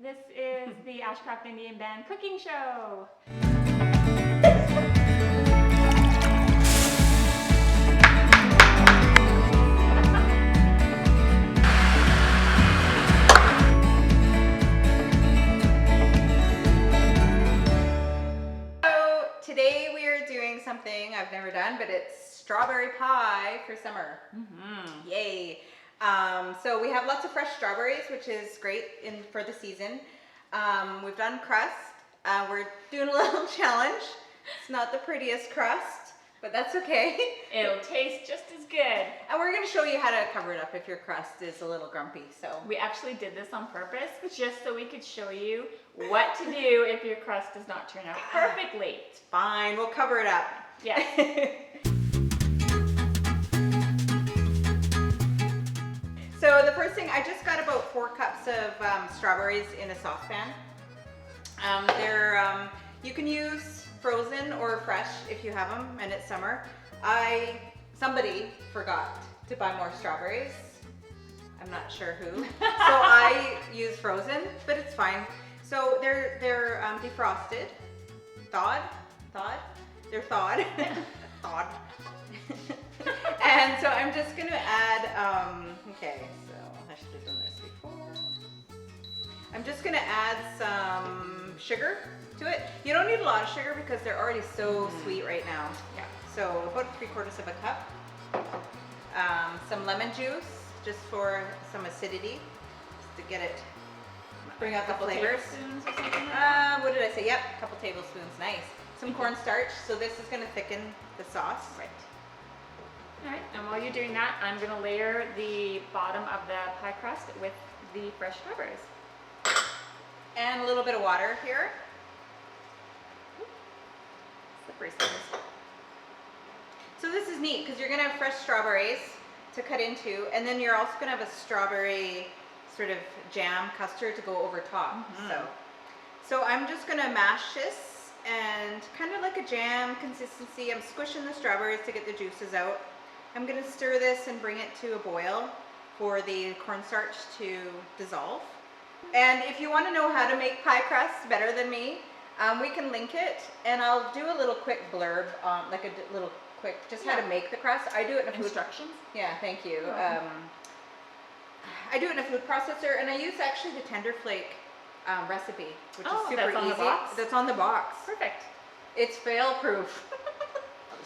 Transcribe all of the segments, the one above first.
This is the Ashcroft Indian Band cooking show. So today we are doing something I've never done, but it's strawberry pie for summer. Yay. So we have lots of fresh strawberries, which is great for the season. We've done crust. We're doing a little challenge. It's not the prettiest crust, but that's okay. It'll taste just as good. And we're going to show you how to cover it up if your crust is a little grumpy. So We actually did this on purpose just so we could show you what to do if your crust does not turn out perfectly. it's fine. We'll cover it up. Yes. So the first thing, I just got about 4 cups of strawberries in a saucepan. You can use frozen or fresh if you have them and it's summer. Somebody forgot to buy more strawberries. I'm not sure who. So I use frozen, but it's fine. So they're defrosted, thawed. They're thawed. Thawed. And so I'm just gonna add, okay, so I should have done this before. I'm just gonna add some sugar to it. You don't need a lot of sugar because they're already so sweet right now. Yeah. So about 3/4 of a cup. Some lemon juice, just for some acidity, just to get it, bring out the flavors. Tablespoons or something like that? What did I say? Yep, a couple tablespoons, nice. Some cornstarch, so this is gonna thicken the sauce. Right. All right, and while you're doing that, I'm gonna layer the bottom of the pie crust with the fresh strawberries. And a little bit of water here. Slippery things. So this is neat because you're gonna have fresh strawberries to cut into, and then you're also gonna have a strawberry sort of jam custard to go over top. So I'm just gonna mash this and kind of like a jam consistency. I'm squishing the strawberries to get the juices out. I'm gonna stir this and bring it to a boil for the cornstarch to dissolve. And if you want to know how to make pie crust better than me, we can link it, and I'll do a little quick blurb, like a little quick, just how to make the crust. I do it in a food Instructions? Yeah, thank you. I do it in a food processor, and I use actually the tender flake recipe, which is super that's on easy. the box? That's on the box. Perfect. It's fail proof.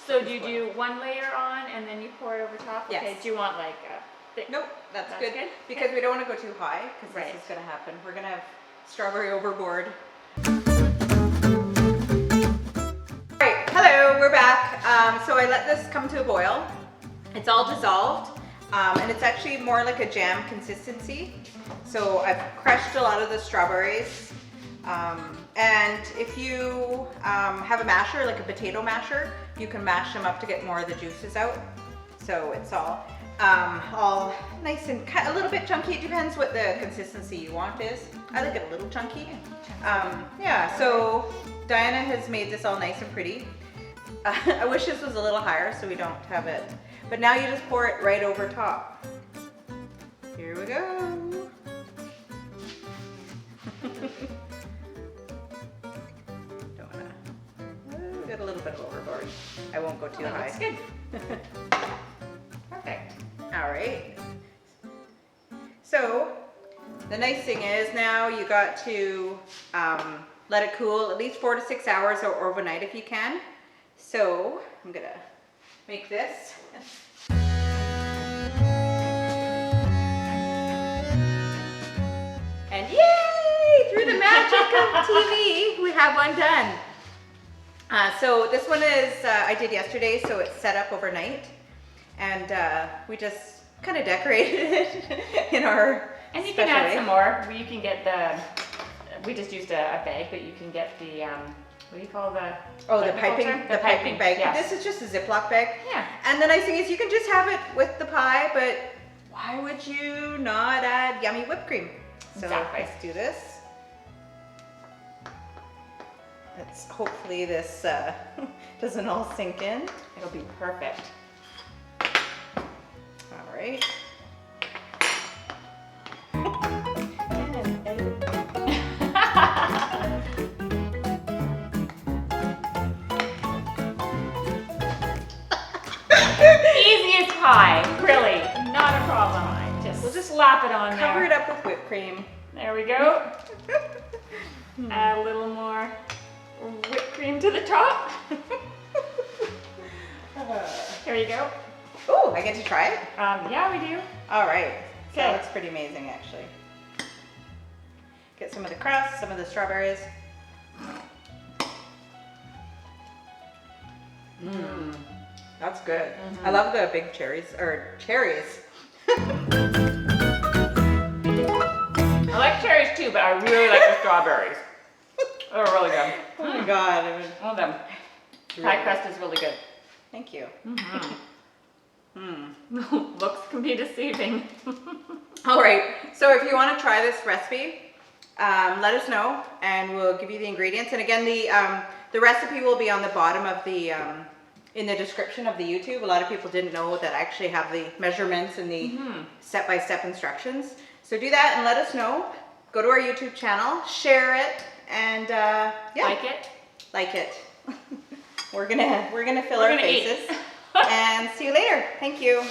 So do you do one layer on and then you pour it over top? Yes. Okay, do you want like a thick? Nope, that's good. Because Okay. we don't want to go too high, because Right. this is going to happen. We're going to have strawberry overboard. Alright, hello, we're back. So I let this come to a boil. It's all dissolved, and it's actually more like a jam consistency. So I've crushed a lot of the strawberries. And if you have a masher, like a potato masher, you can mash them up to get more of the juices out. So it's all nice and cut a little bit chunky. It depends what the consistency you want is. I like it a little chunky. Yeah, so Diana has made this all nice and pretty. I wish this was a little higher so we don't have it. But now you just pour it right over top. Here we go. Got a little bit of overboard. I won't go too high. That's good. Perfect. All right. So the nice thing is now you got to let it cool at least 4 to 6 hours or overnight if you can. So I'm gonna make this. And yay! Through the magic of TV, we have one done. So this one is, I did yesterday, so it's set up overnight. And we just kind of decorated it in our And you can add some more. You can get we just used a bag, but you can get the, what do you call the? Oh, the piping bag. Yes. This is just a Ziploc bag. Yeah. And the nice thing is you can just have it with the pie, but why would you not add yummy whipped cream? So Exactly. let's do this. Hopefully this doesn't all sink in. It'll be perfect. All right. on there. Cover it up with whipped cream. There we go. Add a little more whipped cream to the top. Here you go. Oh, I get to try it? Yeah, we do. All right. So Okay. that looks pretty amazing, actually. Get some of the crust, some of the strawberries. Mmm, that's good. I love the big cherries. I like cherries too, but I really like the strawberries. They're really good. Oh my God. All of them. Pie crust is really good. Thank you. Looks can be deceiving. All right, so if you want to try this recipe, let us know and we'll give you the ingredients. And again, the recipe will be on the bottom of the, in the description of the YouTube. A lot of people didn't know that I actually have the measurements and the step-by-step instructions. So do that and let us know. Go to our YouTube channel, share it, and yeah. Like it? Like it. We're gonna fill our faces. And see you later. Thank you.